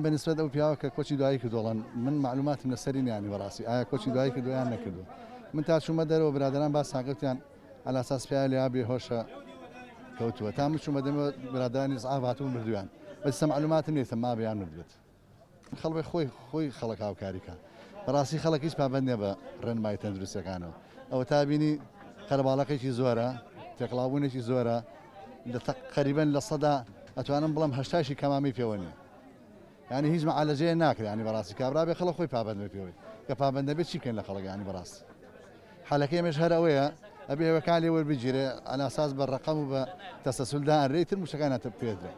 بەنسبەت ئەو پیاوە کە کۆچی دوایی کردوڵان من معلوماتم لەسەری نیانی بەڕاستی ئایا کۆچی دوایی کردویان نەکردو من تا چوومە دەرەوە برادران باس ساگرتیان على اساس پیاوە لێیا بێهۆشە کەوتووە تا من چوومە دەمەوە برادرانی زعاف هاتوون مردویان بەسە معلوماتم لێتە ما بەیان مردوێت خەڵکی خۆی خەڵک هاوکاریکە بەڕاستی خەڵک هیچ پابەند نییە بە ڕێنمای تەندروستیەکانەوە ئەوە تا بینی قەرەباڵەکەیکی زۆرە تێکڵاوبوونێکی زۆرە تقریبا لە سەدا ئەتوانم بڵم هەشتاشی کەمامی پێوە نیە یعنی هیچ مەعالەجەیە ناکرێت ینی بەڕاستی کابرا بێ خەڵک خۆی پابەند بێ پێوەی کە پابەندە بێت چی بکەین لە خەڵک ینی بەڕاستی حەلەکەی ئێمەش هەر ئەوەیە ئەبێ هێوەکان لێ وەربگیرێ ئەناساس بە ڕقەم و بە تەسەسولدا ئەنرێی تر موشەکان ناتە پێدرێ